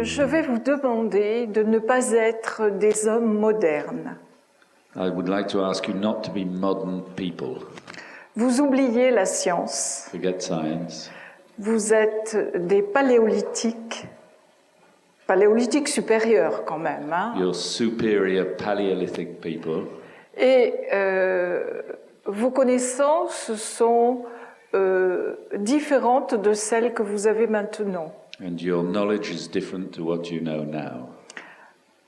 Je vais vous demander de ne pas être des hommes modernes. I would like to ask you not to be modern people. Vous oubliez la science. Forget science. Vous êtes des paléolithiques supérieurs quand même. Hein. You're superior Paleolithic people. Et vos connaissances sont différentes de celles que vous avez maintenant. And your knowledge is different to what you know now.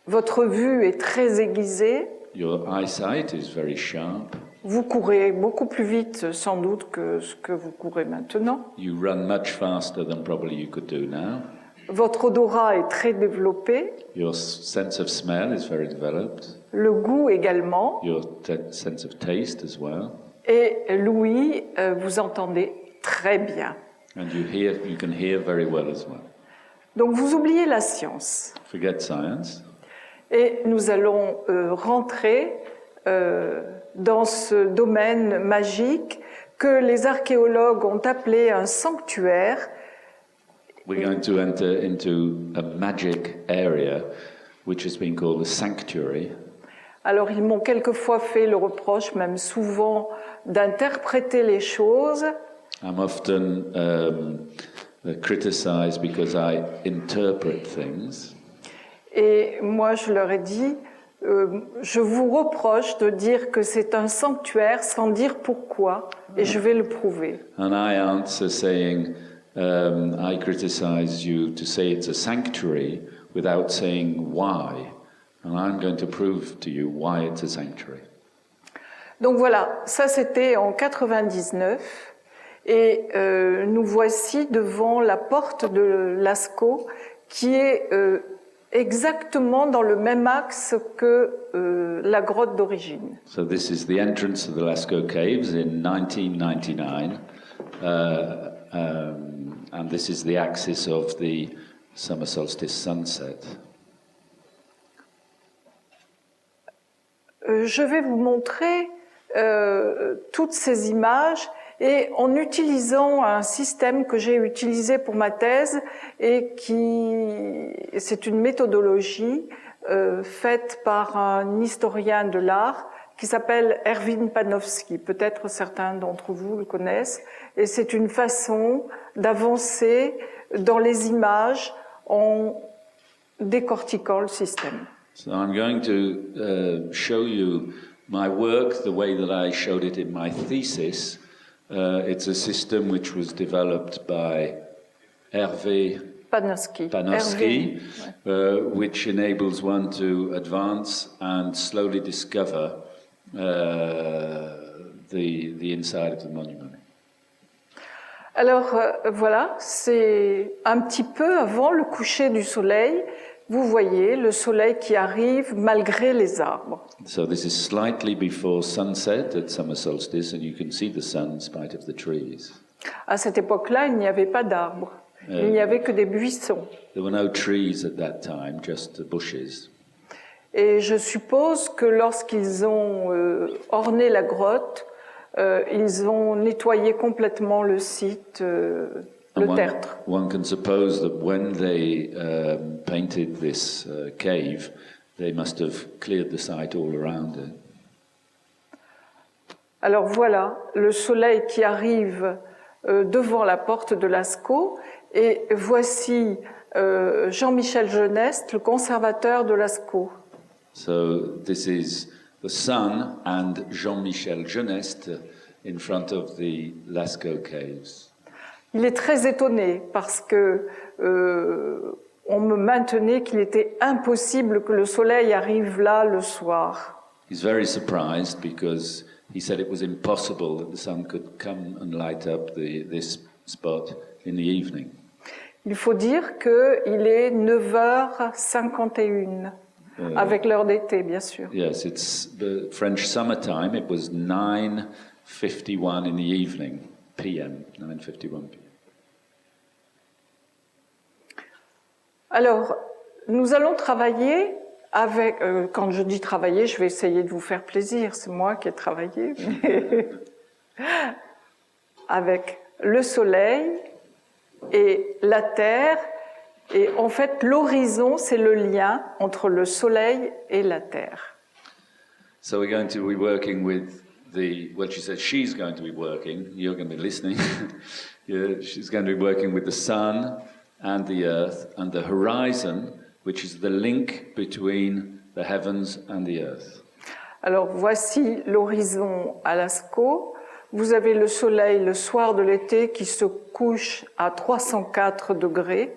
Votre vue est très aiguisée. Your eyesight is very sharp. Vous courez beaucoup plus vite sans doute que ce que vous courez maintenant. You run much faster than probably you could do now. Votre odorat est très développé. Your sense of smell is very developed. Le goût également. Your sense of taste as well. Et l'ouïe, vous entendez très bien. And you can hear very well as well. Donc vous oubliez la science. Forget science. Et nous allons rentrer dans ce domaine magique que les archéologues ont appelé un sanctuaire. We're going to enter into a magic area which has been called a sanctuary. Alors ils m'ont quelquefois fait le reproche, même souvent, d'interpréter les choses. I'm often criticized because I interpret things. Et moi je leur ai dit, je vous reproche de dire que c'est un sanctuaire sans dire pourquoi, et je vais le prouver. And I answer saying, I criticize you to say it's a sanctuary without saying why. And I'm going to prove to you why it's a sanctuary. Donc voilà, ça c'était en 99, et nous voici devant la porte de Lascaux, qui est exactement dans le même axe que la grotte d'origine. So this is the entrance of the Lascaux Caves in 1999, and this is the axis of the summer solstice sunset. Je vais vous montrer toutes ces images et en utilisant un système que j'ai utilisé pour ma thèse et c'est une méthodologie faite par un historien de l'art qui s'appelle Erwin Panofsky. Peut-être certains d'entre vous le connaissent. Et c'est une façon d'avancer dans les images en décortiquant le système. So I'm going to show you my work the way that I showed it in my thesis. It's a system which was developed by Hervé Panofsky, which enables one to advance and slowly discover the inside of the monument. Alors voilà, c'est un petit peu avant le coucher du soleil. Vous voyez le soleil qui arrive malgré les arbres. So this is slightly before sunset at summer solstice, and you can see the sun in spite of the trees. À cette époque-là, il n'y avait pas d'arbres. Il n'y avait que des buissons. There were no trees at that time, just bushes. Et je suppose que lorsqu'ils ont orné la grotte, ils ont nettoyé complètement le site, le tertre. One can suppose that when they painted this cave, they must have cleared the site all around it. Alors voilà, le soleil qui arrive devant la porte de Lascaux, et voici Jean-Michel Geneste, le conservateur de Lascaux. So this is the sun and Jean-Michel Geneste in front of the Lascaux caves. Il est très étonné parce que on me maintenait qu'il était impossible que le soleil arrive là le soir. He's very surprised because he said it was impossible that the sun could come and light up this spot in the evening. Il faut dire qu'il est 9h51, avec l'heure d'été, bien sûr. Yes, it's the French summertime. It was 9:51 in the evening, p.m., 9:51 p.m. Alors, nous allons travailler avec... quand je dis travailler, je vais essayer de vous faire plaisir, c'est moi qui ai travaillé. Mais avec le soleil et la terre Et en fait, l'horizon, c'est le lien entre le Soleil et la Terre. So we're going to be working with well, she said she's going to be working, you're going to be listening. Yeah, she's going to be working with the sun and the earth and the horizon, which is the link between the heavens and the earth. Alors voici l'horizon à Lascaux. Vous avez le soleil le soir de l'été qui se couche à 304 degrés.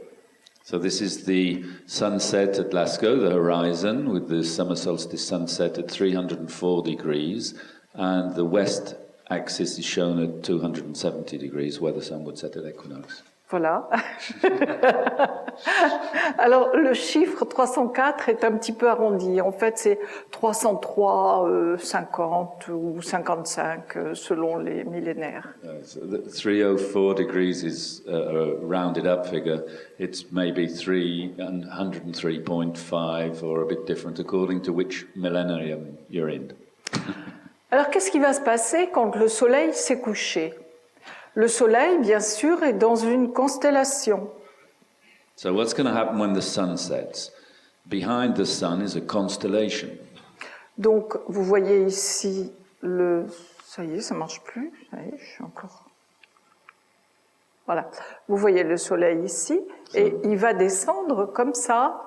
So this is the sunset at Lascaux, the horizon, with the summer solstice sunset at 304 degrees, and the west axis is shown at 270 degrees, where the sun would set at equinox. Voilà. Alors, le chiffre 304 est un petit peu arrondi. En fait, c'est 303, 50 ou 55, selon les millénaires. So the 304 degrees is a rounded up figure. It's maybe 303.5 or a bit different according to which millennium you're in. Alors, qu'est-ce qui va se passer quand le soleil s'est couché ? Le soleil, bien sûr, est dans une constellation. So what's going to happen when the sun sets? Behind the sun is a constellation. Donc, vous voyez ici le... Ça y est, ça marche plus. Ça y est, je suis encore... Voilà. Vous voyez le soleil ici, et il va descendre comme ça,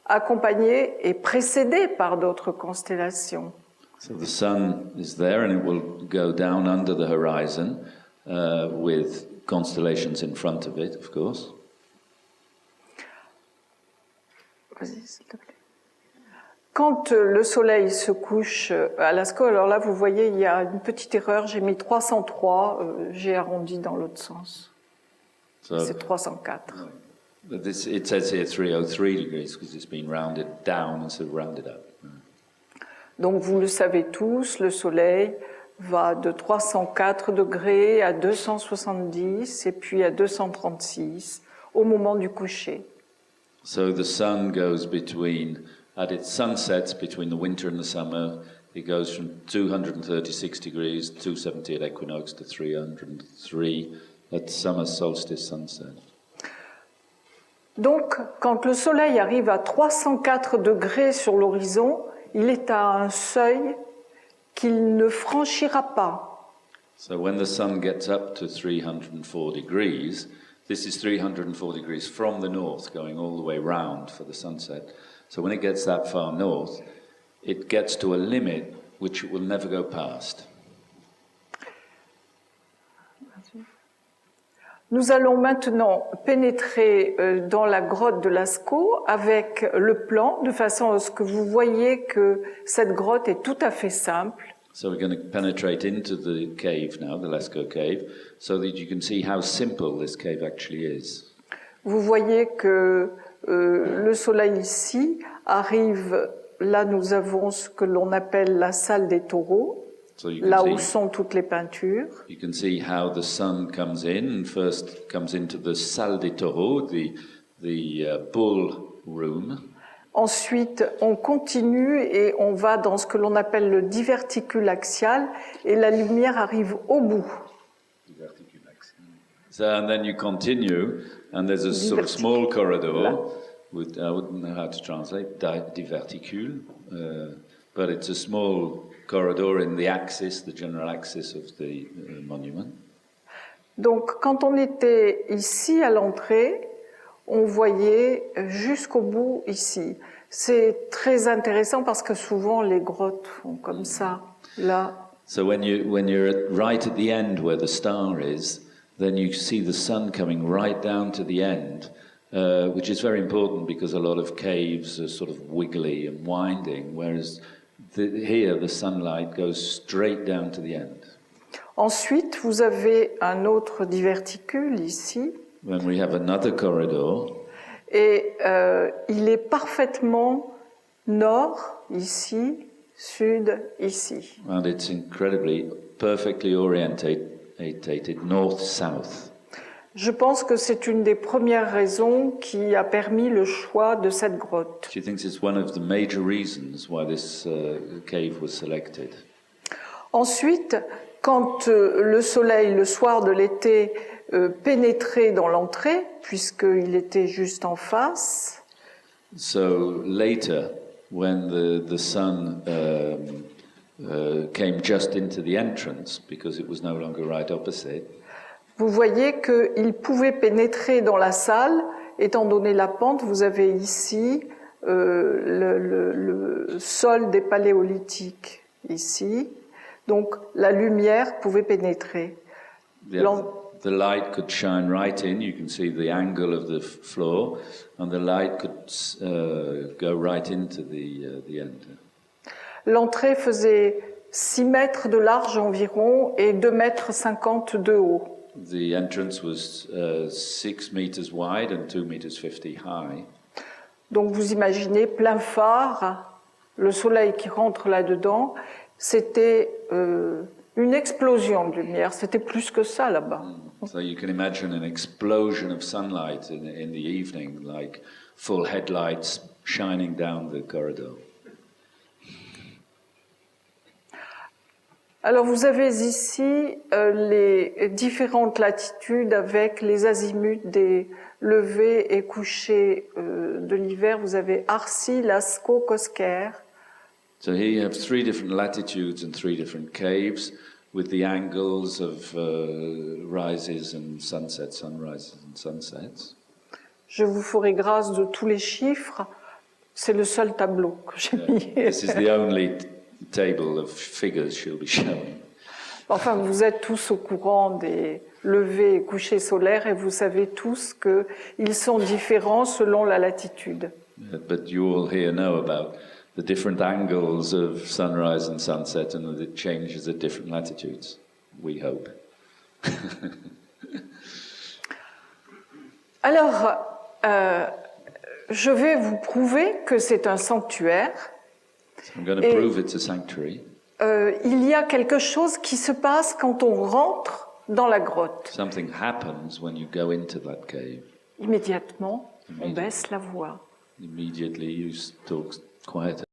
accompagné et précédé par d'autres constellations. So the sun is there and it will go down under the horizon with constellations in front of it, of course. Vas-y, s'il te plaît. Quand le soleil se couche à Lascaux, alors là, vous voyez, il y a une petite erreur. J'ai mis 303, j'ai arrondi dans l'autre sens. So C'est 304. it says here 303 degrees because it's been rounded down instead of rounded up. Donc, vous le savez tous, le soleil va de 304 degrés à 270 et puis à 236 au moment du coucher. So the sun goes between, at its sunsets between the winter and the summer, it goes from 236 degrees, 270 at equinox, to 303 at summer solstice sunset. Donc, quand le soleil arrive à 304 degrés sur l'horizon, il est à un seuil qu'il ne franchira pas. So when the sun gets up to 304 degrees, this is 304 degrees from the north, going all the way round for the sunset. So when it gets that far north, it gets to a limit which it will never go past. Nous allons maintenant pénétrer dans la grotte de Lascaux avec le plan, de façon à ce que vous voyez que cette grotte est tout à fait simple. So we're going to penetrate into the cave now, the Lascaux cave, so that you can see how simple this cave actually is. Vous voyez que le soleil ici arrive, là nous avons ce que l'on appelle la salle des taureaux, So you là can où see, sont toutes les peintures. you can see how the sun comes in, and first comes into the salle des taureaux, the bull room. Ensuite, on continue et on va dans ce que l'on appelle le diverticule axial et la lumière arrive au bout. So, and then you continue, and there's a sort of small corridor, with, I wouldn't know how to translate, diverticule, but it's a small corridor in the axis, the general axis of the monument. Donc, quand on était ici à l'entrée, on voyait jusqu'au bout ici. C'est très intéressant parce que souvent les grottes font comme ça, là. So when you're right at the end where the star is, then you see the sun coming right down to the end, which is very important because a lot of caves are sort of wiggly and winding, whereas here the sunlight goes straight down to the end. Ensuite, vous avez un autre diverticule ici. When we have another corridor, Et il est parfaitement nord, ici, sud, ici. and it's incredibly, perfectly orientated north-south. Je pense que c'est une des premières raisons qui a permis le choix de cette grotte. She thinks it's one of the major reasons why this cave was selected. Ensuite, quand le soleil, le soir de l'été, pénétrait dans l'entrée, puisqu'il était juste en face. So later, when the sun came just into the entrance, because it was no longer right opposite, Vous voyez qu'il pouvait pénétrer dans la salle, étant donné la pente. Vous avez ici le sol des paléolithiques, ici. Donc la lumière pouvait pénétrer. the light could shine right in. You can see the angle of the floor, and the light could go right into the end. L'entrée faisait 6 mètres de large environ et 2,50 mètres de haut. The entrance was 6 meters wide and 2,50 meters high. Donc vous imaginez plein phare, le soleil qui rentre là-dedans, c'était une explosion de lumière, c'était plus que ça là-bas. So you can imagine an explosion of sunlight in the evening, like full headlights shining down the corridor. Alors vous avez ici les différentes latitudes avec les azimuts des levées et couchers de l'hiver. Vous avez Arcy, Lascaux, Cosquer. So here you have 3 different latitudes and 3 different caves with the angles of rises and sunsets, sunrises and sunsets. Je vous ferai grâce de tous les chiffres. C'est le seul tableau que j'ai mis. This is the only table of figures she'll be showing. Enfin, vous êtes tous au courant des levées et couchers solaires et vous savez tous qu'ils sont différents selon la latitude. But you all here know about the different angles of sunrise and sunset and that it changes at different latitudes, we hope. Alors, je vais vous prouver que c'est un sanctuaire. I'm going to prove it's a sanctuary. Il y a quelque chose qui se passe quand on rentre dans la grotte. Something happens when you go into that cave. Immédiatement, on baisse la voix. Immediately you talk quieter.